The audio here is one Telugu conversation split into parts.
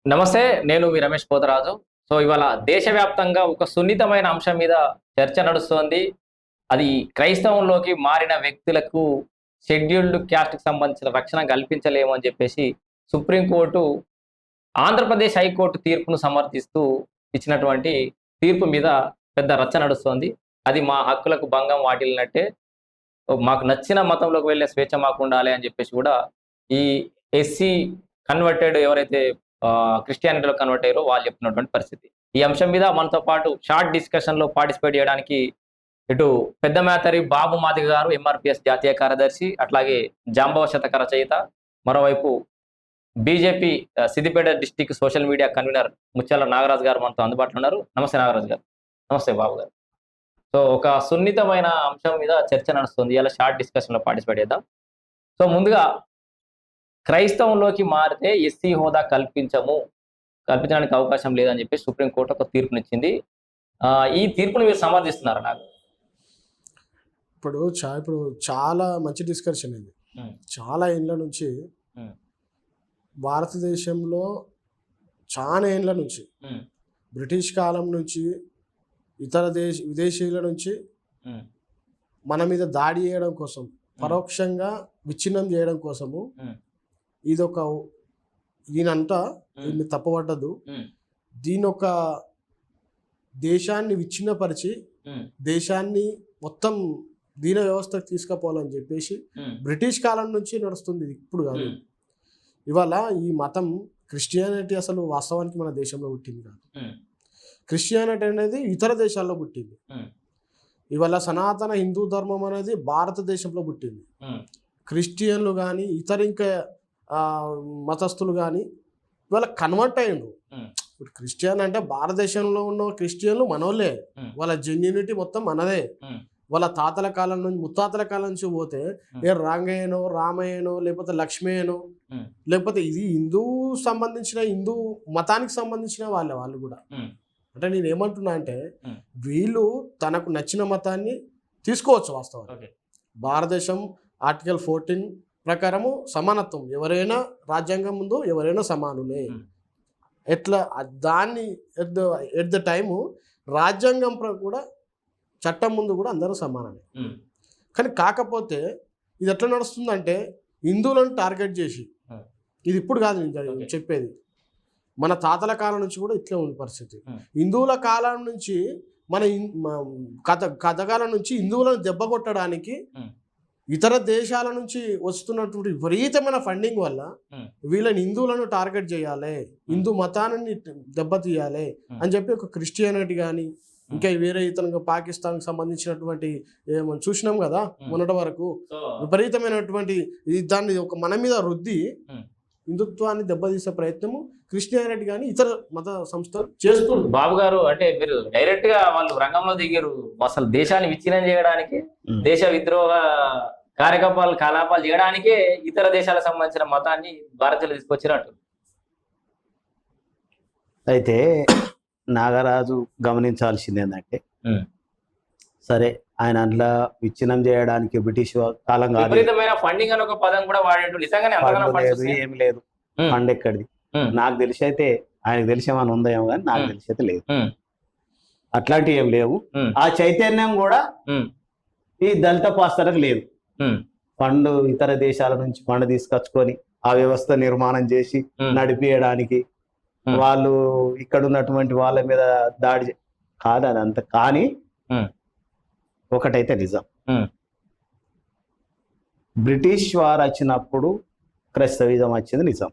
నమస్తే. నేను మీ రమేష్ పోతరాజు. ఇవాళ దేశవ్యాప్తంగా ఒక సున్నితమైన అంశం మీద చర్చ నడుస్తోంది. అది క్రైస్తవంలోకి మారిన వ్యక్తులకు షెడ్యూల్డ్ క్యాస్ట్‌కి సంబంధించిన రక్షణ కల్పించలేము అని చెప్పేసి సుప్రీంకోర్టు ఆంధ్రప్రదేశ్ హైకోర్టు తీర్పును సమర్థిస్తూ ఇచ్చినటువంటి తీర్పు మీద పెద్ద రచ్చ నడుస్తోంది. అది మా హక్కులకు భంగం వాటిల్లినట్టే. మాకు నచ్చిన మతంలోకి వెళ్ళే స్వేచ్ఛ మాకుండాలి అని చెప్పేసి కూడా ఈ ఎస్సీ కన్వర్టెడ్ ఎవరైతే క్రిస్టియానిటీలో కన్వర్ట్ అయ్యారో వాళ్ళు చెప్తున్నటువంటి పరిస్థితి. ఈ అంశం మీద మనతో పాటు షార్ట్ డిస్కషన్‌లో పార్టిసిపేట్ చేయడానికి ఇటు పెద్ద మేతరి బాబు మాదిగ గారు ఎంఆర్‌పీఎస్ జాతీయ కార్యదర్శి, అట్లాగే జాంబవ శతక రచయిత, మరోవైపు BJP Siddipet district social media convener ముత్యాల నాగరాజు గారు మనతో అందుబాటులో ఉన్నారు. నమస్తే నాగరాజు గారు. నమస్తే బాబు గారు. ఒక సున్నితమైన అంశం మీద చర్చ నడుస్తుంది. ఇలా షార్ట్ డిస్కషన్‌లో పార్టిసిపేట్ చేద్దాం. ముందుగా క్రైస్తవంలోకి మారితే ఎస్సీ హోదా కల్పించడానికి అవకాశం లేదని చెప్పి సుప్రీంకోర్టు ఒక తీర్పునిచ్చింది. ఈ తీర్పును మీరు సమర్థిస్తున్నారా నాకు? ఇప్పుడు చాలా మంచి డిస్కషన్ ఇది. చాలా ఏళ్ళ నుంచి భారతదేశంలో చాలా ఏళ్ళ నుంచి బ్రిటిష్ కాలం నుంచి ఇతర విదేశీయుల నుంచి మన మీద దాడి చేయడం కోసం, పరోక్షంగా విచ్ఛిన్నం చేయడం కోసము ఇదొక దీన్ని తప్పబడ్డదు. దీని ఒక దేశాన్ని విచ్ఛిన్నపరిచి దేశాన్ని మొత్తం దీన వ్యవస్థకు తీసుకుపోవాలని చెప్పేసి బ్రిటిష్ కాలం నుంచి నడుస్తుంది. ఇప్పుడు కాదు. ఇవాళ ఈ మతం క్రిస్టియానిటీ అసలు వాస్తవానికి మన దేశంలో పుట్టింది కాదు. క్రిస్టియానిటీ అనేది ఇతర దేశాల్లో పుట్టింది. ఇవాళ సనాతన హిందూ ధర్మం అనేది భారతదేశంలో పుట్టింది. క్రిస్టియన్లు కానీ ఇతర ఇంకా మతస్థులు కానీ ఇవాళ కన్వర్ట్ అయ్యిండ్రు. ఇప్పుడు క్రిస్టియన్ అంటే భారతదేశంలో ఉన్న క్రిస్టియన్లు మనోళ్ళే. వాళ్ళ జెన్యూనిటీ మొత్తం మనదే. వాళ్ళ తాతల కాలం నుంచి ముత్తాతల కాలం నుంచి పోతే ఏ రంగయ్యనో రామయ్యనో లేకపోతే లక్ష్మయ్యనో లేకపోతే ఇది హిందూ మతానికి సంబంధించిన వాళ్ళు కూడా. అంటే నేను ఏమంటున్నా అంటే వీళ్ళు తనకు నచ్చిన మతాన్ని తీసుకోవచ్చు. వాస్తవానికి భారతదేశం ఆర్టికల్ 14 ప్రకారము సమానత్వం, ఎవరైనా రాజ్యాంగం ముందు ఎవరైనా సమానులే. ఎట్లా దాన్ని ఎట్ ద టైము రాజ్యాంగం కూడా చట్టం ముందు కూడా అందరూ సమానమే. కానీ కాకపోతే ఇది ఎట్లా నడుస్తుందంటే హిందువులను టార్గెట్ చేసి, ఇది ఇప్పుడు కాదు నేను చెప్పేది, మన తాతల కాలం నుంచి కూడా ఇట్లే ఉంది పరిస్థితి. హిందువుల కాలం నుంచి మన కథకాలం నుంచి హిందువులను దెబ్బ కొట్టడానికి ఇతర దేశాల నుంచి వస్తున్నటువంటి విపరీతమైన ఫండింగ్ వల్ల వీళ్ళని హిందువులను టార్గెట్ చేయాలి, హిందూ మతాన్ని దెబ్బతీయాలి అని చెప్పి ఒక క్రిస్టియానిటీ కానీ ఇంకా వేరే ఇతర పాకిస్తాన్కి సంబంధించినటువంటి చూసినాం కదా మొన్నటి వరకు విపరీతమైనటువంటి దాన్ని ఒక మన మీద రుద్ది హిందుత్వాన్ని దెబ్బతీసే ప్రయత్నము క్రిస్టియానిటీ కానీ ఇతర మత సంస్థలు చేస్తున్నారు. బాబు గారు, అంటే మీరు డైరెక్ట్ గా వాళ్ళు రంగంలో దిగారు. అసలు దేశాన్ని విచ్ఛిన్నం చేయడానికి, దేశ విద్రోహ కలాపాలు చేయడానికే ఇతర దేశాలకు సంబంధించిన మతాన్ని భారతీయులు తీసుకొచ్చినట్టు. అయితే నాగరాజు గమనించాల్సింది ఏంటంటే, సరే ఆయన అందులో విచ్ఛిన్నం చేయడానికి బ్రిటిష్ కాలం కాదు, ఫండింగ్ అని ఒక పదం కూడా వాడేటు నిజంగానే ఏం లేదు. ఫండ్ ఎక్కడిది నాకు తెలిసి అయితే, ఆయనకు తెలిసేమని ఉందేమో కానీ నాకు తెలిసి అయితే లేదు. అట్లాంటివి ఏం లేవు. ఆ చైతన్యం కూడా ఈ దళిత పాస్తలకు లేదు. ఫండ్ ఇతర దేశాల నుంచి ఫండ్ తీసుకొచ్చుకొని ఆ వ్యవస్థ నిర్మాణం చేసి నడిపియడానికి వాళ్ళు ఇక్కడ ఉన్నటువంటి వాళ్ళ మీద దాడి కాదు అదంతా. కానీ ఒకటైతే నిజం, బ్రిటిష్ వారు వచ్చినప్పుడు క్రైస్తవిజం వచ్చింది నిజం.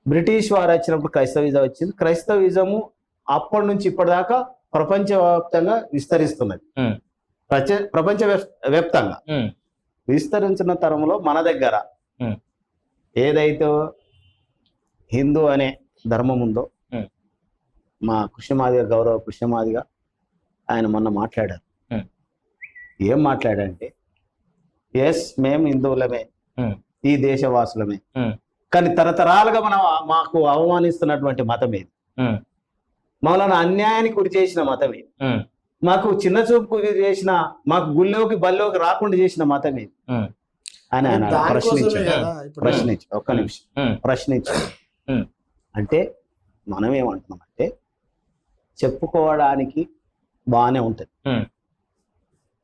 బ్రిటిష్ వారు వచ్చినప్పుడు క్రైస్తవిజం వచ్చింది. క్రైస్తవిజము అప్పటి నుంచి ఇప్పటిదాకా ప్రపంచవ్యాప్తంగా విస్తరిస్తున్నది. ప్రపంచ వ్యాప్తంగా విస్తరించిన తరంలో మన దగ్గర ఏదైతే హిందూ అనే ధర్మం ఉందో, మా కృష్ణమాదిగ గౌరవ కృష్ణమాదిగ ఆయన మొన్న మాట్లాడారు. ఏం మాట్లాడంటే, ఎస్ మేము హిందువులమే, ఈ దేశవాసులమే, కానీ తరతరాలుగా మాకు అవమానిస్తున్నటువంటి మతం ఏది, మమ్మల్ని అన్యాయానికి గురి చేసిన మతం ఏది, మాకు చిన్న చూపు చేసిన, మాకు గుళ్ళోకి బల్లోకి రాకుండా చేసిన మతం ఏది అని ఆయన ప్రశ్నించాడు. ఒక్క నిమిషం ప్రశ్నించాడు. అంటే మనం ఏమంటున్నామంటే చెప్పుకోవడానికి బాగానే ఉంటుంది,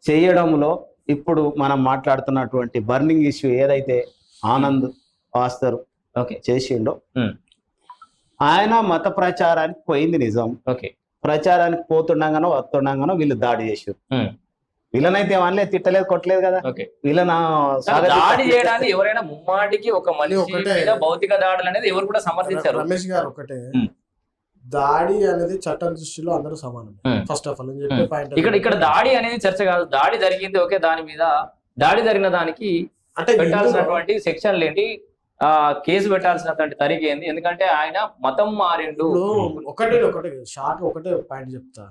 చేయడంలో ఇప్పుడు మనం మాట్లాడుతున్నటువంటి బర్నింగ్ ఇష్యూ ఏదైతే ఆనంద్ పాస్తర్ చేసిండో, ఆయన మత ప్రచారానికి పోయింది నిజం. ప్రచారానికి పోతుండగానో వస్తుండగానో వీళ్ళు దాడి చేసారు. వీళ్ళనైతే వాళ్ళే తిట్టలేదు, కొట్టలేదు కదా. వీళ్ళని దాడి చేయడానికి ఎవరైనా ముమ్మాటికి ఒక మనిషి మీద భౌతిక దాడులు అనేది ఎవరు కూడా సమర్థించారు. రమేష్ గారు ఒకటే, దాడి అనేది చట్టం దృష్టిలో అందరూ సమానం. ఫస్ట్ ఆఫ్ ఆల్ ఇక్కడ దాడి అనేది చర్చ కాదు. దాడి జరిగింది ఓకే, దాని మీద దాడి జరిగిన దానికి అంటే పెట్టాల్సినటువంటి సెక్షన్లు ఏంటి, కేసు పెట్టాల్సినటువంటి తరీఖ ఏంది? ఎందుకంటే ఆయన మతం మారిండు. ఒకటే షార్ట్ ఒకటే పాయింట్ చెప్తా.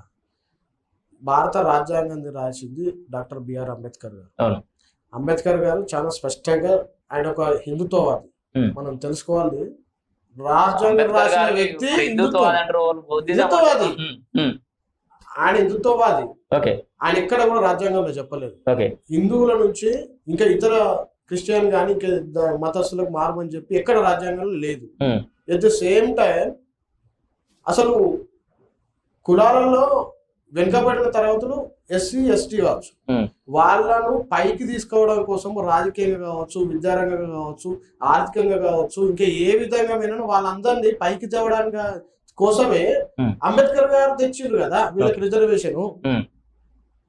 భారత రాజ్యాంగాన్ని రాసింది డాక్టర్ బిఆర్ అంబేద్కర్ గారు. అంబేద్కర్ గారు చాలా స్పష్టంగా ఆయన ఒక హిందుత్వవాది. మనం తెలుసుకోవాలి, రాజ్యాంగం రాసిన వ్యక్తి హిందుత్వవాది. ఆయన హిందుత్వవాది. ఆయన ఎక్కడ కూడా రాజ్యాంగంలో చెప్పలేదు హిందువుల నుంచి ఇంకా ఇతర క్రిస్టియన్ కానీ ఇంకా మతస్థులకు మారమని చెప్పి ఎక్కడ రాజ్యాంగంలో లేదు. ఎట్ ద సేమ్ టైం అసలు కులాలలో వెనుకబడిన తరగతులు ఎస్సీ ఎస్టీ కావచ్చు, వాళ్ళను పైకి తీసుకోవడం కోసం రాజకీయంగా కావచ్చు, విద్యారంగంగా కావచ్చు, ఆర్థికంగా కావచ్చు, ఇంకా ఏ విధంగా వినను వాళ్ళందరినీ పైకి తేవడానికి కోసమే అంబేద్కర్ గారు తెచ్చిండ్రు కదా వీళ్ళకి రిజర్వేషన్.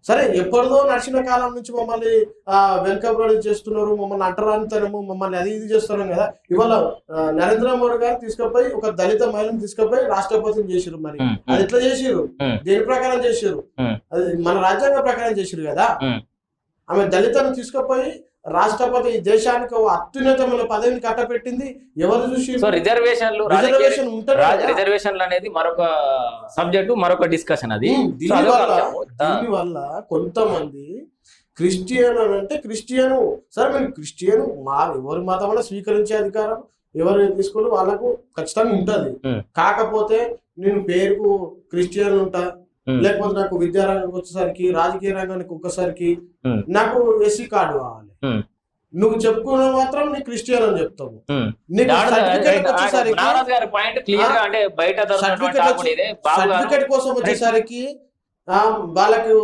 సరే, ఎప్పటిదో నడిచిన కాలం నుంచి మమ్మల్ని వెనుకబడి చేస్తున్నారు, మమ్మల్ని అంటరానితనము, మమ్మల్ని అది ఇది చేస్తున్నాం కదా. ఇవాళ నరేంద్ర మోడీ గారు తీసుకుపోయి ఒక దళిత మహిళను తీసుకుపోయి రాష్ట్రపతిని చేసిరు. మరి అది ఎట్లా చేసిరు? దేని ప్రకారం చేసిరు? అది మన రాజ్యాంగ ప్రకారం చేసిరు కదా. ఆమె దళితను తీసుకుపోయి రాష్ట్రపతి దేశానికి అత్యున్నతమైన పదవిని కట్టపెట్టింది. ఎవరు చూసి రిజర్వేషన్లు అనేది మరొక సబ్జెక్టు, మరొక డిస్కషన్. అది దీనివల్ల కొంతమంది క్రిస్టియన్ అని అంటే క్రిస్టియన్, సరే మీరు క్రిస్టియన్ ఎవరి మతం స్వీకరించే అధికారం ఎవరు తీసుకొని వాళ్ళకు ఖచ్చితంగా ఉంటది. కాకపోతే నేను పేరుకు క్రిస్టియన్ ఉంటా, లేకపోతే నాకు విద్యారంగానికి వచ్చేసరికి, రాజకీయ రంగానికి ఒక్కసారికి నాకు ఎస్సీ కార్డు కావాలి, నువ్వు చెప్పుకున్న మాత్రం నీ క్రిస్టియన్ అని చెప్తావు. సర్టిఫికేట్ కోసం వచ్చేసరికి వాళ్ళకు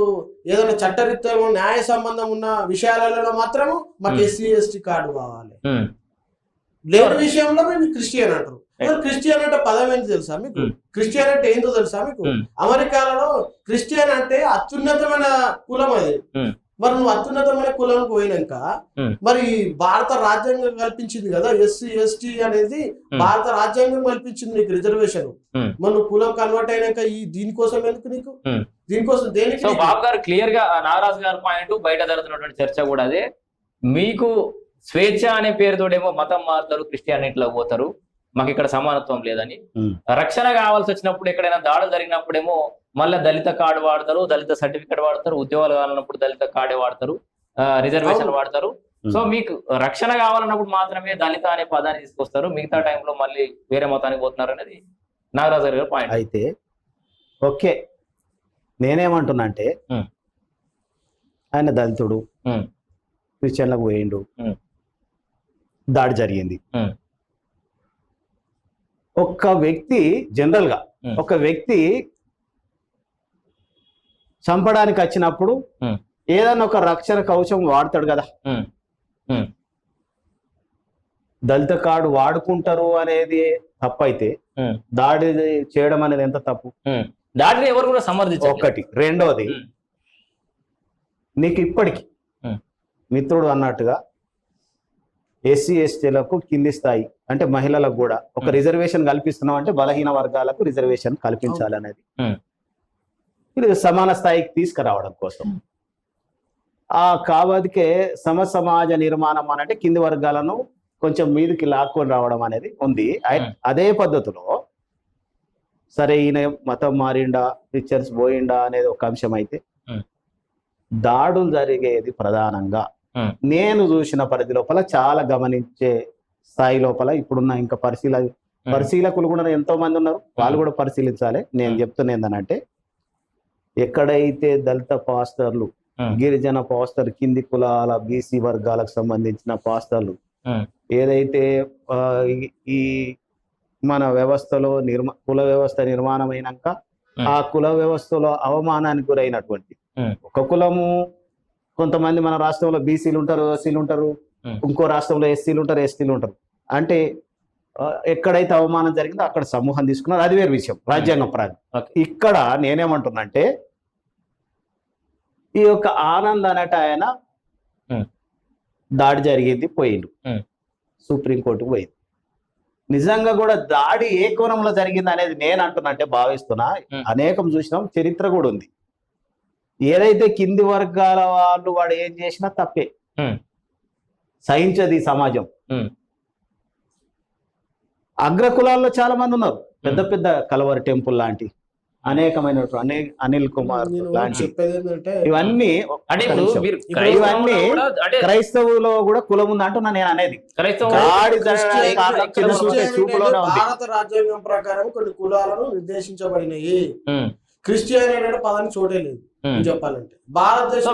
ఏదైనా చట్టరీత్యా న్యాయ సంబంధం ఉన్న విషయాలలో మాత్రము మాకు ఎస్సీ ఎస్టీ కార్డు కావాలి. లేని విషయంలో మేము క్రిస్టియన్ అంటారు. క్రిస్టియన్ అంటే పదం ఏంటి తెలుసా మీకు? క్రిస్టియన్ అంటే ఏంటో తెలుసా మీకు? అమెరికాలో క్రిస్టియన్ అంటే అత్యున్నతమైన కులం అది. మరి నువ్వు అత్యున్నతమైన కులం పోయినాక మరి భారత రాజ్యాంగం కల్పించింది కదా ఎస్సీ ఎస్టీ అనేది, భారత రాజ్యాంగం కల్పించింది నీకు రిజర్వేషన్. మరి నువ్వు కులం కన్వర్ట్ అయినాక ఈ దీనికోసం ఎందుకు నీకు? దీనికోసం దేనికి? బాబు గారు క్లియర్ గా నాగరాజు గారి పాయింట్ బయట జరుగుతున్నటువంటి చర్చ కూడా అదే. మీకు స్వేచ్ఛ అనే పేరుతోడేమో మతం మారుతారు, క్రిస్టియానిటీలో పోతారు, మాకు ఇక్కడ సమానత్వం లేదని. రక్షణ కావాల్సి వచ్చినప్పుడు, ఎక్కడైనా దాడులు జరిగినప్పుడేమో మళ్ళీ దళిత కార్డు వాడతారు, దళిత సర్టిఫికేట్ వాడతారు, ఉద్యోగాలు కావాలన్నప్పుడు దళిత కార్డే వాడతారు, రిజర్వేషన్ వాడతారు. సో మీకు రక్షణ కావాలన్నప్పుడు మాత్రమే దళిత అనే పదాన్ని తీసుకొస్తారు, మిగతా టైంలో మళ్ళీ వేరే మతానికి పోతున్నారు అనేది నాగరాజు గారి పాయింట్. అయితే ఓకే, నేనేమంటున్నా అంటే ఆయన దళితుడు, క్రిస్టియన్లకు పోయిండు, దాడి జరిగింది. ఒక వ్యక్తి జనరల్ గా ఒక వ్యక్తి చంపడానికి వచ్చినప్పుడు ఏదైనా ఒక రక్షణ కవచం వాడతాడు కదా. దళిత కార్డు వాడుకుంటారు అనేది తప్పైతే దాడి చేయడం అనేది ఎంత తప్పు? దాడిని ఎవరు కూడా సమర్థించారు. ఒకటి. రెండోది, నీకు ఇప్పటికి మిత్రుడు అన్నట్టుగా ఎస్సీ ఎస్టీలకు కింది స్థాయి అంటే మహిళలకు కూడా ఒక రిజర్వేషన్ కల్పిస్తున్నాం అంటే బలహీన వర్గాలకు రిజర్వేషన్ కల్పించాలనేది ఇది సమాన స్థాయికి తీసుకురావడం కోసం. కాబట్టికే సమాజ నిర్మాణం అంటే కింది వర్గాలను కొంచెం మీదకి లాక్కొని రావడం అనేది ఉంది. అదే పద్ధతిలో సరే ఈయన మతం మారిండా, పిక్చర్స్ పోయిండా అనేది ఒక అంశం అయితే, దాడులు జరిగేది ప్రధానంగా నేను చూసిన పరిధి లోపల చాలా గమనించే స్థాయి లోపల ఇప్పుడున్న ఇంకా పరిశీలకులు కూడా ఎంతో మంది ఉన్నారు, వాళ్ళు కూడా పరిశీలించాలి. నేను చెప్తున్నా ఏంటంటే, ఎక్కడైతే దళిత పాస్టర్లు, గిరిజన పాస్టర్, కింది కులాల బీసీ వర్గాలకు సంబంధించిన పాస్టర్లు ఏదైతే ఈ మన వ్యవస్థలో కుల వ్యవస్థ నిర్మాణం అయినాక ఆ కుల వ్యవస్థలో అవమానానికి గురైనటువంటి ఒక కులము, కొంతమంది మన రాష్ట్రంలో బీసీలు ఉంటారు, ఓసీలు ఉంటారు, ఇంకో రాష్ట్రంలో ఎస్సీలు ఉంటారు, ఎస్టీలు ఉంటారు. అంటే ఎక్కడైతే అవమానం జరిగిందో అక్కడ సమూహం తీసుకున్నారు, అది వేరు విషయం రాజ్యాంగం ప్రాంతం. ఇక్కడ నేనేమంటున్నంటే ఈ యొక్క ఆనంద్ అనేట ఆయన దాడి జరిగింది, పోయిండు, సుప్రీంకోర్టుకు పోయింది. నిజంగా కూడా దాడి ఏ కోణంలో జరిగింది అనేది నేను అంటున్నట్టే భావిస్తున్నా. అనేకం చూసినాం, చరిత్ర కూడా ఉంది. ఏదైతే కింది వర్గాల వాళ్ళు వాడు ఏం చేసినా తప్పే, సహించది సమాజం. అగ్రకులాల్లో చాలా మంది ఉన్నారు, పెద్ద పెద్ద కలవరి టెంపుల్ లాంటి అనేకమైన అనిల్ కుమార్ లాంటి ఇవన్నీ ఇవన్నీ క్రైస్తవులో కూడా కులం ఉంది అంటున్నా నేను అనేది. భారత రాజ్యాంగం ప్రకారం కొన్ని కులాలను నిర్దేశించబడినాయి. క్రిస్టియానిటీ అనే పదానికి చోటే లేదు చెప్పాలంటే. భారతదేశం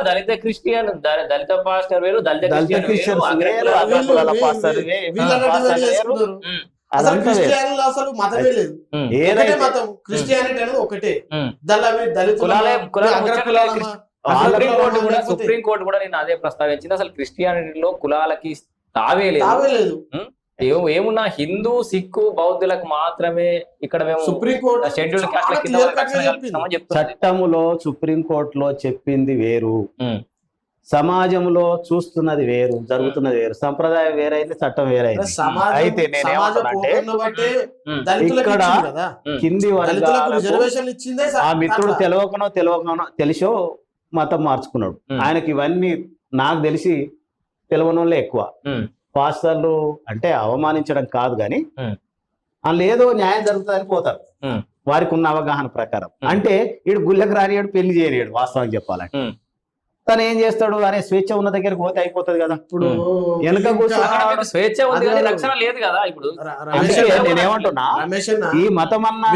దళిత క్రిస్టియన్, దళిత పాస్టర్ వేరు, దళిత అసలు క్రిస్టియానిటీ అసలు మతమే లేదు, ఒకటే మతం క్రిస్టియానిటీ అనేది ఒకటే. సుప్రీంకోర్టు కూడా నేను అదే ప్రస్తావించింది. అసలు క్రిస్టియానిటీలో కులాలకి తావే లేదు. ఏమున్నా హిందూ, సిక్కు, బౌద్ధులకు మాత్రమే ఇక్కడ మేము సుప్రీంకోర్టు షెడ్యూల్ చట్టములో సుప్రీంకోర్టులో చెప్పింది వేరు, సమాజంలో చూస్తున్నది వేరు, జరుగుతున్నది వేరు, సంప్రదాయం వేరైతే చట్టం వేరైంది. అయితే నేనేమంటానంటే ఇక్కడ కింది ఆ మిత్రుడు తెలియకనో తెలిసో మతం మార్చుకున్నాడు. ఆయనకి ఇవన్నీ నాకు తెలిసి తెలియనోళ్ళే ఎక్కువ. పాస్టర్లు అంటే అవమానించడం కాదు కానీ అందులో ఏదో న్యాయం జరుగుతుందని పోతారు వారికి ఉన్న అవగాహన ప్రకారం. అంటే వీడు గుళ్ళకి రానియాడు, పెళ్లి చేయనియాడు. వాస్తవం చెప్పాలంటే తను ఏం చేస్తాడు అనే స్వేచ్ఛ ఉన్న దగ్గరికి పోతే అయిపోతుంది కదా. ఇప్పుడు వెనక స్వేచ్ఛ ఉంది కానీ రక్షణ లేదు కదా. ఇప్పుడు నేనేమంటున్నా, ఈ మతం అన్నా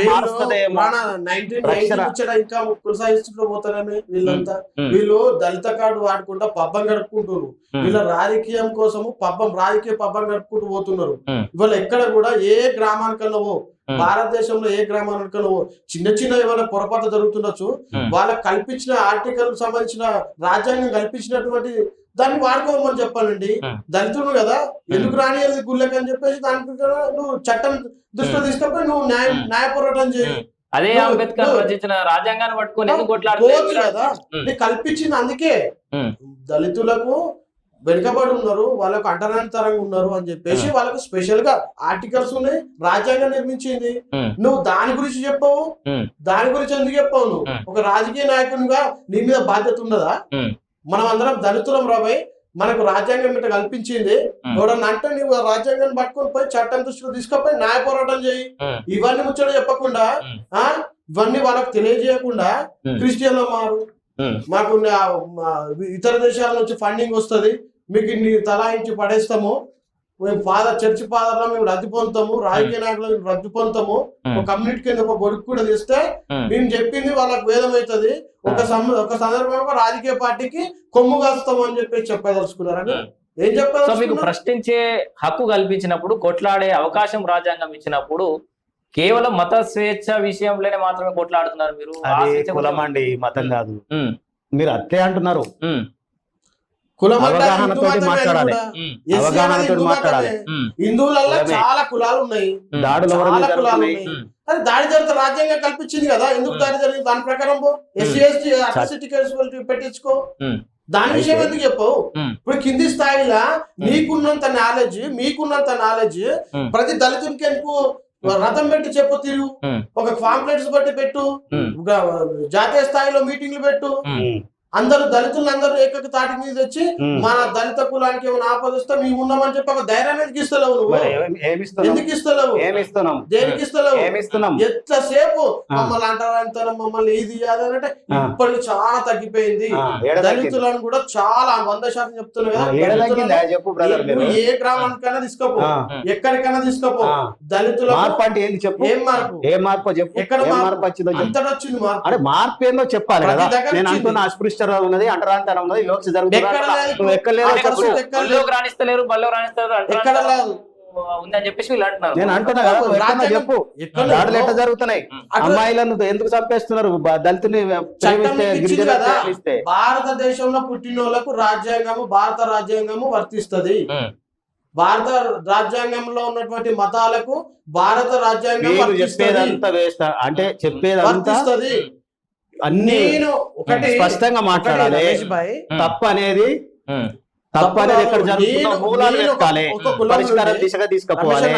ఇంకా కొనసాగిస్తూ పోతారని వీళ్ళంతా. వీళ్ళు దళిత కార్డు వాడుకుంటా పబ్బం గడుపుకుంటున్నారు. వీళ్ళ రాజకీయం కోసము రాజకీయ పబ్బం గడుపుకుంటూ పోతున్నారు. ఇవాళ ఎక్కడ కూడా ఏ గ్రామానికన్నా భారతదేశంలో ఏ గ్రామానికన్నా చిన్న చిన్న ఏమైనా పొరపాటు జరుగుతుండొచ్చు, వాళ్ళకి కల్పించిన ఆర్టికల్ సంబంధించిన రాజ్యాంగం కల్పించినటువంటి దాన్ని వాడుకోమని చెప్పాలండి. దళితుడు కదా, ఎందుకు రాని గుళ్ళకి అని చెప్పేసి దాని నువ్వు చట్టం దృష్టిలో తీసుకపోయి నువ్వు న్యాయ పోరాటం చేయి. అదే అంబేద్కర్ రచించిన రాజ్యాంగాన్ని పట్టుకొని పోవచ్చు కదా. నీకు కల్పించింది అందుకే దళితులకు వెనుకబడి ఉన్నారు, వాళ్ళకు అంటరానితరంగా ఉన్నారు అని చెప్పేసి వాళ్ళకు స్పెషల్ గా ఆర్టికల్స్ ఉన్నాయి, రాజ్యాంగం నిర్మించింది. నువ్వు దాని గురించి చెప్పవు, దాని గురించి ఎందుకు చెప్పవు? నువ్వు ఒక రాజకీయ నాయకునిగా నీ మీద బాధ్యత ఉన్నదా? మనం అందరం దళితులం రాబాయ్, మనకు రాజ్యాంగం ఇట్లా కల్పించింది, ఎవడన్నా అంటే నువ్వు రాజ్యాంగాన్ని పట్టుకొని పోయి చట్టం దృష్టిలో తీసుకుపోయి న్యాయ పోరాటం చేయి. ఇవన్నీ ముచ్చట చెప్పకుండా ఇవన్నీ వాళ్ళకు తెలియజేయకుండా క్రిస్టియన్లో మారు, మాకు ఇతర దేశాల నుంచి ఫండింగ్ వస్తుంది, మీకు ఇన్ని తలాయించి పడేస్తాము, మేము చర్చి ఫాదర్లో మేము రద్దు పొందుతాము, రాజకీయ నాయకులు రద్దు పొందుతాము, ఒక కమ్యూనిటీ కింద ఒక గొడుగు కూడా తీస్తే మేము చెప్పింది వాళ్ళకి వేదం అవుతుంది, ఒక సందర్భంలో రాజకీయ పార్టీకి కొమ్ము కాస్తాము అని చెప్పి చెప్పదలుచుకున్నారని ఏం చెప్పారు? మీకు ప్రశ్నించే హక్కు కల్పించినప్పుడు, కొట్లాడే అవకాశం రాజ్యాంగం ఇచ్చినప్పుడు కేవలం మత స్వేచ్ఛ విషయంలోనే మాత్రమే కొట్లాడుతున్నారు మీరు. కులం అండి, మతం కాదు. మీరు అట్లే అంటున్నారు. హిందువులలో చాలా కులాలు ఉన్నాయి, దాడి జరిగితే రాజ్యాంగం కల్పించింది కదా, ఎందుకు దాడి జరిగింది దాని ప్రకారం ఎస్సీ ఎస్టీ అట్రాసిటీ కేసు పెట్టించుకో. దాని విషయం ఎందుకు చెప్పవు? ఇప్పుడు కింది స్థాయిలో మీకున్నంత నాలెడ్జ్ ప్రతి దళితునికి ఎందుకు రథం పెట్టి చెప్పు, తిరుగు, ఒక పాంప్లెట్స్ బట్టి పెట్టు, జాతీయ స్థాయిలో మీటింగ్లు పెట్టు, అందరూ దళితులు అందరూ ఏకక తాటి మీద వచ్చి మన దళిత కులానికి ఏమైనా ఆపదిస్తే మేము ఉన్నామని చెప్పి ఒక ధైర్యం ఎందుకు ఇస్తలేవు? నువ్వు ఎందుకు ఇస్తలేవు? దేనికి ఇస్తలేవు? ఎంతసేపు మమ్మల్ని అంటారు, మమ్మల్ని ఇది అదంటే ఇప్పటికి చాలా తగ్గిపోయింది. దళితులను కూడా చాలా 100% చెప్తున్నా కదా, ఏ గ్రామానికైనా తీసుకోపో, ఎక్కడికైనా తీసుకోపో, దళితుల ఏం మార్పు, మార్పు చెప్పు. ఎక్కడ మార్పు అంతటా వచ్చింది? మార్పు ఏందో చెప్పాలి కదా. నేను అంటున్నా అస్పృశ్య నిష్ఠర ఉన్నది, అంటరాంతరం ఉన్నది, వివక్ష జరుగుతుంది ఎక్కడ అంటున్నా. లేదు. నువ్వు ఎక్కలేదో అక్కడ చెప్పు. చూస్తే ఎక్కడ లేదు. బళ్ళోకి రాణిస్తలేరు, బళ్ళో రాణిస్తారు ఎక్కడ లేదు. ఉందని చెప్పేసి వీళ్ళు అంటున్నారు. నేను అంటున్నా కదా, నువ్వు ఎక్కడన్నా చెప్పు. ఎక్కడ దాడులు ఎట్లా జరుగుతున్నాయి, అక్కడ అమ్మాయిలను ఎందుకు చంపేస్తున్నారు, దళితుని చట్టం ప్రేమిస్తే, మీకు ఇచ్చింది గిరిజనులను కదా, ప్రేమిస్తే. భారతదేశంలో పుట్టిన వాళ్ళకు రాజ్యాంగము, భారత రాజ్యాంగము వర్తిస్తది. భారత రాజ్యాంగంలో ఉన్నటువంటి మతాలకు భారత రాజ్యాంగం మీరు వర్తిస్తది. చెప్పేదంతా వేస్తా అంటే చెప్పేదంతా వర్తిస్తది. అన్ని నేను ఒకటి స్పష్టంగా మాట్లాడాలి. రమేష్ భాయ్, తప్పు అనేది ఎక్కడ జరుగుతుందో మూలాలు వెతకాలి, పరిష్కారం దిశగా తీసుకుపోవాలి.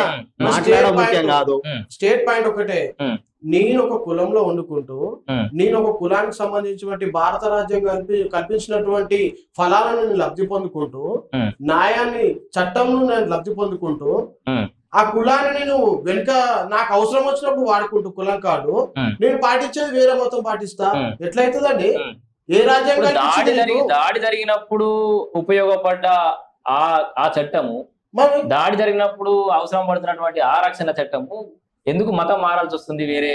మాట్లాడడం ముఖ్యం కాదు. స్టేట్ పాయింట్ ఒకటే, నేను ఒక కులంలో వండుకుంటూ నేను ఒక కులానికి సంబంధించినటువంటి భారత రాజ్యాంగం కల్పించినటువంటి ఫలాలను నేను లబ్ధి పొందుకుంటూ, న్యాయాన్ని, చట్టంను నేను లబ్ధి పొందుకుంటూ, ఆ కులాన్ని నేను వెనుక నాకు అవసరం వచ్చినప్పుడు వాడుకుంటూ కులం కాదు, నేను పాటించేది వేరే మతం పాటిస్తా, ఎట్లయితుందండి? ఏ రాజ్యాంగం దాడి జరిగినప్పుడు ఉపయోగపడ్డ ఆ చట్టము, దాడి జరిగినప్పుడు అవసరం పడుతున్నటువంటి ఆ రక్షణ చట్టము ఎందుకు మతం మారాల్సి వస్తుంది వేరే?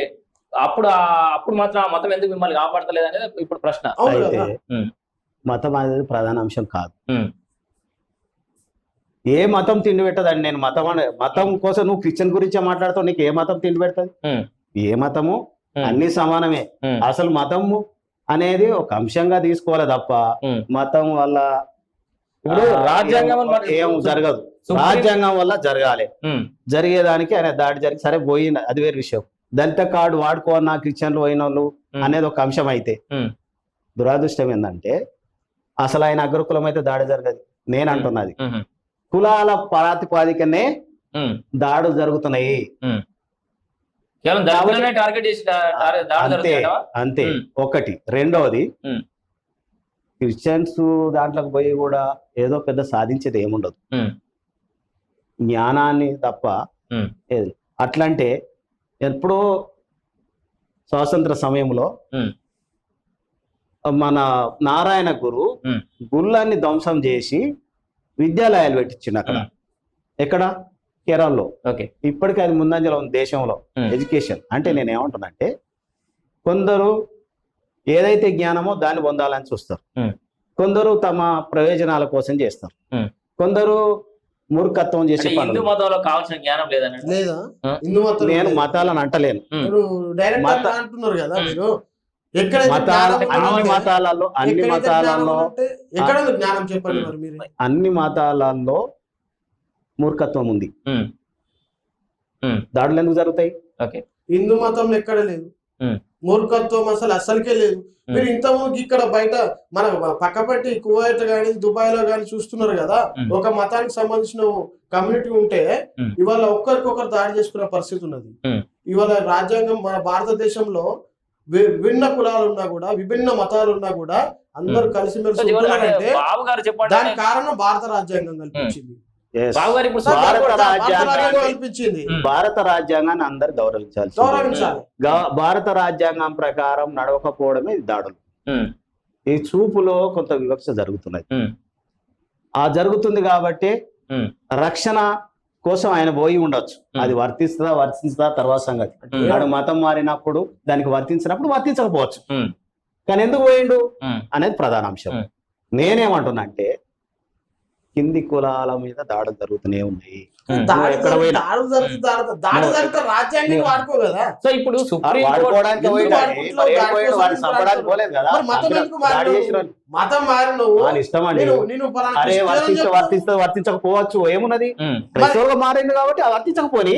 అప్పుడు మాత్రం ఆ మతం ఎందుకు మిమ్మల్ని కాపాడతలేదు అనేది ఇప్పుడు ప్రశ్న. అయితే మతం అనేది ప్రధాన అంశం కాదు. ఏ మతం తిండి పెట్టదండి. నేను మతం కోసం నువ్వు క్రిస్టియన్ గురించే మాట్లాడతావు, నీకు ఏ మతం తిండి పెడతది? ఏ మతము అన్ని సమానమే. అసలు మతము అనేది ఒక అంశంగా తీసుకోవాలి తప్ప మతం వల్ల ఇప్పుడు రాజ్యాంగం ఏం జరగదు. రాజ్యాంగం వల్ల జరగాలి. జరిగేదానికి ఆయన దాడి జరిగి సరే పోయింది, అది వేరే విషయం. దళిత కార్డు వాడుకోన్నా క్రిస్టియన్లు పోయిన వాళ్ళు అనేది ఒక అంశం. అయితే దురాదృష్టం ఏంటంటే అసలు ఆయన అగ్రకులం అయితే దాడి జరగదు. నేను అంటున్నది కులాల ప్రాతిపాదికనే దాడులు జరుగుతున్నాయి. అంతే. ఒకటి. రెండవది, క్రిస్టియన్స్ దాంట్లోకి పోయి కూడా ఏదో పెద్ద సాధించేది ఏముండదు, జ్ఞానాన్ని తప్ప. అట్లంటే ఎప్పుడో స్వాతంత్ర సమయంలో మన నారాయణ గురు గుళ్ళాన్ని ధ్వంసం చేసి విద్యాలయాలు పెట్టించిండు అక్కడ. ఎక్కడ? కేరళలో. ఇప్పటికీ అది ముందంజలో ఉంది దేశంలో ఎడ్యుకేషన్. అంటే నేను ఏమంటున్నానంటే కొందరు ఏదైతే జ్ఞానమో దాన్ని పొందాలని చూస్తారు, కొందరు తమ ప్రయోజనాల కోసం చేస్తారు, కొందరు మూర్ఖత్వం చేసే హిందూ మతంలో కావాల్సిన జ్ఞానం లేదని లేదా? నేను మతాలను అంటలేను. అంటున్నారు కదా మీరు. అన్ని మతాలలో మూర్ఖత్వం ఉంది. దాడులు ఎందుకు జరుగుతాయి? హిందూ మతంలో ఎక్కడ లేదు మూర్ఖత్వం, అసలుకే లేదు. మీరు ఇంతకుముందు ఇక్కడ బయట మన పక్కపట్టి కువైట్ గాని దుబాయ్ లో గాని చూస్తున్నారు కదా, ఒక మతానికి సంబంధించిన కమ్యూనిటీ ఉంటే ఇవాళ ఒక్కరికొకరు దాడి చేసుకునే పరిస్థితి ఉన్నది. ఇవాళ రాజ్యాంగం మన భారతదేశంలో విభిన్న కులాలు ఉన్నా కూడా, విభిన్న మతాలు ఉన్నా కూడా అందరూ కలిసిమెలిసి ఉంటున్నారంటే దానికి కారణం భారత రాజ్యాంగం కల్పించింది. భారత రాజ్యాంగాన్ని అందరు గౌరవించాలి. భారత రాజ్యాంగం ప్రకారం నడవకపోవడమే దాడులు. ఈ చూపులో కొంత వివక్ష జరుగుతున్నది. జరుగుతుంది కాబట్టి రక్షణ కోసం ఆయన పోయి ఉండొచ్చు. అది వర్తిస్తుందా తర్వాత సంగతి. నాడు మతం మారినప్పుడు దానికి వర్తించినప్పుడు వర్తించకపోవచ్చు. కానీ ఎందుకు పోయిండు అనేది ప్రధాన అంశం. నేనేమంటున్నా అంటే కింది కులాల మీద దాడులు జరుగుతూనే ఉన్నాయి. వర్తించకపోవచ్చు, ఏమున్నది? మారింది కాబట్టి వర్తించకపోని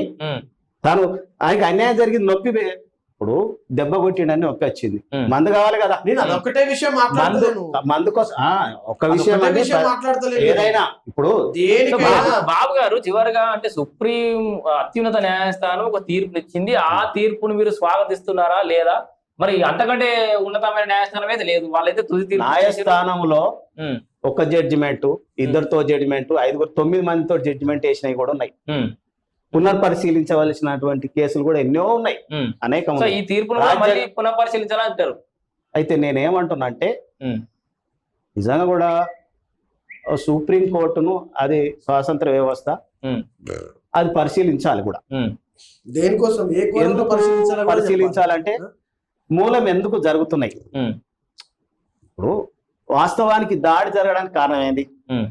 తను ఆయనకి అన్యాయం జరిగింది, నొప్పి. ఇప్పుడు దెబ్బ కొట్టిండని నొప్పి వచ్చింది, మందు కావాలి కదా. నేను అదొక్కటే విషయం మందు కోసం ఒక్క విషయం ఏదైనా. ఇప్పుడు బాబు గారు చివరిగా అంటే సుప్రీం అత్యున్నత న్యాయస్థానం ఒక తీర్పునిచ్చింది, ఆ తీర్పును మీరు స్వాగతిస్తున్నారా లేదా? మరి అంతకంటే ఉన్నతమైన న్యాయస్థానం అయితే లేదు. వాళ్ళైతే తుది తీర్పు. న్యాయస్థానంలో ఒక జడ్జిమెంట్, ఇద్దరితో జడ్జిమెంట్, 9 మందితో జడ్జిమెంట్ వేసినవి కూడా ఉన్నాయి. పునర్పరిశీలించవలసినటువంటి కేసులు కూడా ఎన్నో ఉన్నాయి, అనేక. ఈ తీర్పును పునఃపరిశీలించాలంటారు. అయితే నేనేమంటున్నా అంటే నిజంగా కూడా సుప్రీం కోర్టును, అది స్వాతంత్ర వ్యవస్థ, అది పరిశీలించాలి కూడా. దేనికోసం ఎందుకు పరిశీలించాలంటే మూలం ఎందుకు జరుగుతున్నాయి. ఇప్పుడు వాస్తవానికి దాడి జరగడానికి కారణం ఏంది? ఉమ్,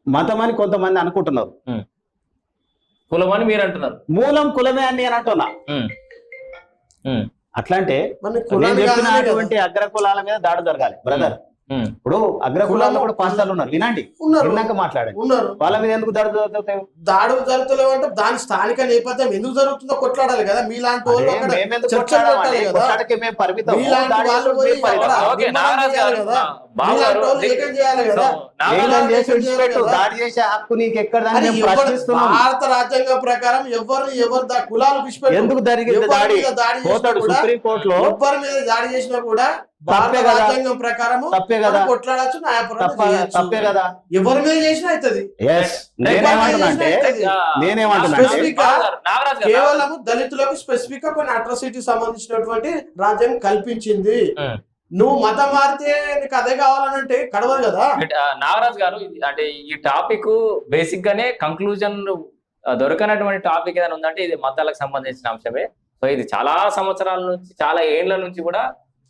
మతం అని కొంతమంది అనుకుంటున్నారు. కులమని మీరు అంటున్నారు. మూలం కులమే అని నేను అంటున్నా. ఉమ్, ఉమ్, అట్లంటే మరి నేను కులాన్ని కాదనే చెప్పినటువంటి కదా. అగ్ర కులాల మీద దాడి జరగాలి బ్రదర్. ఉమ్, ఇప్పుడు అగ్ర కులాల్లో కూడా పాస్టర్లు ఉన్నారు, వినండి, ఉన్నారు. విన్నాక మాట్లాడండి. ఉన్నారు. వాళ్ళ మీద ఎందుకు దాడి జరుగుతాయి? దాడులు జరుగుతలేవు అంటే దాని స్థానిక నేపథ్యం ఎందుకు జరుగుతుందో కొట్లాడాలి కదా. మీలాంటి వాళ్ళు అరే, అక్కడ మేమెందుకు చర్చలు కొట్లాడాలి? పెట్టాలి కదా. కొట్లాడకే మేము పరిమితం. మీలాంటి దాడి వాళ్ళు చేస్తే పోయి మేము పరిమితం. అక్కడ ఓకే, నిర్మాణం నాగరాజు చేయాలి గారు, కదా. బాబు మీలాంటి గారు, వాళ్ళు ఏకం చేయాలి కదా. ఏం చేసి ఏకం విడిచిపెట్టు. చేయాలి కదా. దాడి చేసే హక్కు నీకు ఎక్కడ అది మేము ఎవరు- ప్రశ్నిస్తున్నాం. భారత రాజ్యాంగం ప్రకారం ఎవరు కులాలు విడిచిపెట్టు. ఎందుకు జరిగింది ఎవరి దాడి? మీద దాడి చేసినా పోతాడు కూడా, సుప్రీం కోర్టులో. ఎవరి మీద దాడి చేసినా కూడా భారత తప్పే కదా. రాజ్యాంగం ప్రకారం తప్పే కదా. కొట్లాడచ్చు, న్యాయపరంగా చేయొచ్చు. తప్పే కదా. ఎవరి మీద చేసినా అవుతుంది. నేనేమంటున్నా Specific గా నాగరాజు గారు, కేవలం దళితులకు స్పెసిఫిక్ గా కొన్ని అట్రాసిటీ సంబంధించినటువంటి రాజ్యం కల్పించింది. ఉమ్. నువ్వు మతం మారితే నీకు అదే కావాలనంటే కడవదు కదా. నాగరాజు గారు, అంటే ఈ టాపిక్ బేసిక్ గానే కంక్లూజన్ దొరకనటువంటి టాపిక్ ఏదైనా ఉందంటే ఇది మతాలకు సంబంధించిన అంశమే. సో ఇది చాలా సంవత్సరాల నుంచి, చాలా ఏళ్ల నుంచి కూడా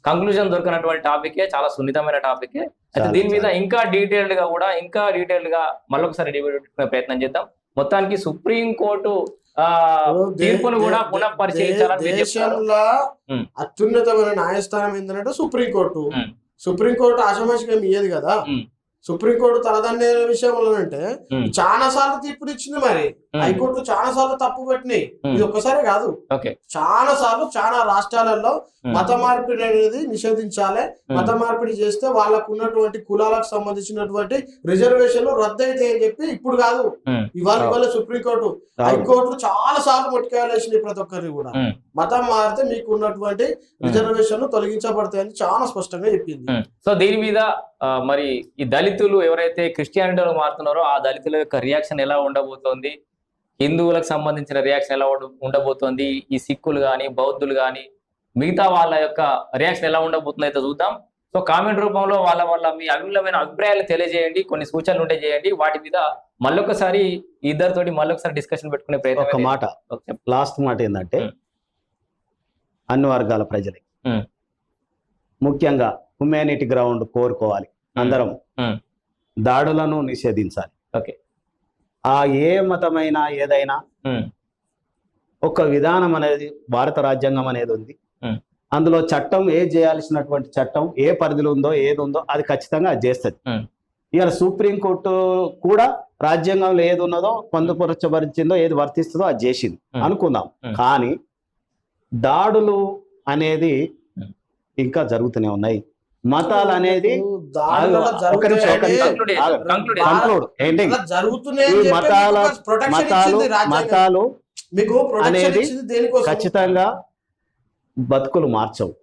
కంక్లూజన్ దొరకనటువంటి టాపికే, చాలా సున్నితమైన టాపికే. అయితే దీని మీద ఇంకా డీటెయిల్డ్ గా మళ్ళొకసారి డిబేట్ పెట్టుకునే ప్రయత్నం చేద్దాం. మొత్తానికి సుప్రీం కోర్టు తీర్పును కూడా పునఃపరిశీలించాలని మీరు చెప్తున్నారు. దేశంలో ఉమ్. అత్యున్నతమైన న్యాయస్థానం ఏంటంటే సుప్రీంకోర్టు. ఉమ్. సుప్రీంకోర్టు ఆషమాషిగా ఇయ్యదు కదా. ఉమ్. సుప్రీంకోర్టు తలదండే విషయంలో అంటే ఉమ్. చాలా సార్లు తీర్పులు ఇచ్చింది. మరి ఉమ్. హైకోర్టు చాలా సార్లు తప్పు పెట్టినాయి. ఉమ్. ఇది ఒక్కసారి కాదు, ఓకే. చాలా సార్లు చాలా రాష్ట్రాలలో ఉమ్. మత మార్పిడి అనేది నిషేధించాలి. ఉమ్. మత మార్పిడి చేస్తే వాళ్ళకు ఉన్నటువంటి కులాలకు సంబంధించినటువంటి రిజర్వేషన్లు రద్దు అవుతాయి అని చెప్పి ఇప్పుడు కాదు, ఉమ్. ఇవాళ సుప్రీంకోర్టు హైకోర్టు చాలా సార్లు మొట్టికాయలేసినాయి ప్రతి ఒక్కరిని కూడా. ఉమ్. మతం మారితే మీకు ఉన్నటువంటి రిజర్వేషన్లు తొలగించబడతాయని చాలా స్పష్టంగా చెప్పింది. సో దీని మీద మరి ఈ దళితులు ఎవరైతే క్రిస్టియానిటీలో మారుతున్నారో ఆ దళితుల యొక్క రియాక్షన్ ఎలా ఉండబోతోంది, హిందువులకు సంబంధించిన రియాక్షన్ ఎలా ఉండబోతోంది, ఈ సిక్కులు కానీ బౌద్ధులు కానీ మిగతా వాళ్ళ యొక్క రియాక్షన్ ఎలా ఉండబోతుందో అయితే చూద్దాం. సో కామెంట్ రూపంలో వాళ్ళ మీ అమూల్యమైన అభిప్రాయాలు తెలియజేయండి, కొన్ని సూచనలు ఉంటే చేయండి. వాటి మీద మళ్ళొకసారి ఇద్దరితోటి మళ్ళొకసారి డిస్కషన్ పెట్టుకునే ఒక ప్రయత్నం. మాట, లాస్ట్ మాట ఏంటంటే అన్ని వర్గాల ప్రజలకి ముఖ్యంగా హ్యుమానిటీ గ్రౌండ్ కోరుకోవాలి. అందరం దాడులను నిషేధించాలి. ఓకే. ఆ ఏ మతమైనా ఏదైనా ఒక విధానం అనేది భారత రాజ్యాంగం అనేది ఉంది. అందులో చట్టం చేయాల్సినటువంటి చట్టం ఏ పరిధిలో ఉందో ఏది ఉందో అది ఖచ్చితంగా అది చేస్తుంది. ఇవాళ సుప్రీంకోర్టు కూడా రాజ్యాంగంలో ఏది ఉన్నదో పొందుపరచబరిచిందో ఏది వర్తిస్తుందో అది చేసింది అనుకుందాం. కానీ దాడులు అనేది ఇంకా జరుగుతూనే ఉన్నాయి. మతాలు అనేది మతాలు అనేది ఖచ్చితంగా బతుకులు మార్చవు.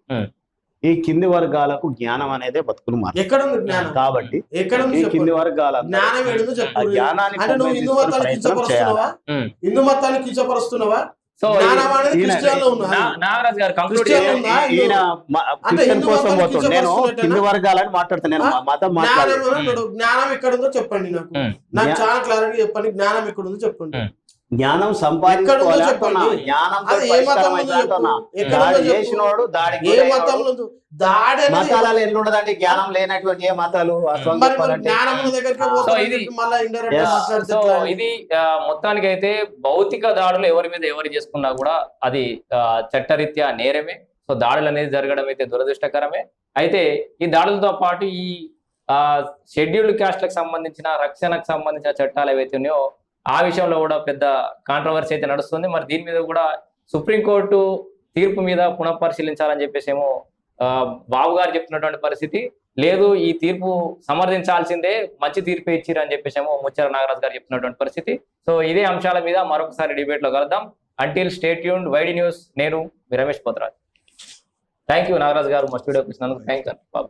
ఈ కింది వర్గాలకు జ్ఞానం అనేది బతుకులు మార్చవు. కాబట్టి ఈ కింది వర్గాల జ్ఞానాన్ని హిందూ మతాన్ని కించపరుస్తున్నావా? సో నాగరాజ్ గారు క్రిస్టియన్ కోసం పోతుంది. నేను కింది వర్గాలని మాట్లాడుతాను, నేను మతం మాట్లాడుతాను. జ్ఞానం ఎక్కడుందో చెప్పండి, నాకు చాలా క్లారిటీ చెప్పండి. జ్ఞానం ఎక్కడుందో చెప్పండి. జ్ఞానం సంపాదించుకోవాలి. మతాలలో ఎన్ని ఉండదండి జ్ఞానం లేనటువంటి ఏ మతాలు? సో ఇది మొత్తానికి అయితే భౌతిక దాడులు ఎవరి మీద ఎవరు చేసుకున్నా కూడా అది చట్టరీత్యా నేరమే. సో దాడులు అనేది జరగడం అయితే దురదృష్టకరమే. అయితే ఈ దాడులతో పాటు ఈ షెడ్యూల్డ్ క్యాస్ట్లకు సంబంధించిన రక్షణకు సంబంధించిన చట్టాలు ఏవైతే ఉన్నాయో ఆ విషయంలో కూడా పెద్ద కాంట్రవర్సీ అయితే నడుస్తుంది. మరి దీని మీద కూడా సుప్రీంకోర్టు తీర్పు మీద పునఃపరిశీలించాలని చెప్పేసి ఏమో బాబు గారు చెప్తున్నటువంటి పరిస్థితి లేదు. ఈ తీర్పు సమర్థించాల్సిందే, మంచి తీర్పు ఇచ్చిరు అని చెప్పేసి ఏమో ముచ్చాల నాగరాజు గారు చెప్తున్నటువంటి పరిస్థితి. సో ఇదే అంశాల మీద మరొకసారి డిబేట్ లో కలుద్దాం. Until stay tuned. వైడి న్యూస్, నేను రమేష్ పోతరాజ్. థ్యాంక్ యూ నాగరాజు గారు మా స్టూడియోకి వచ్చినందుకు. Thank you Babu.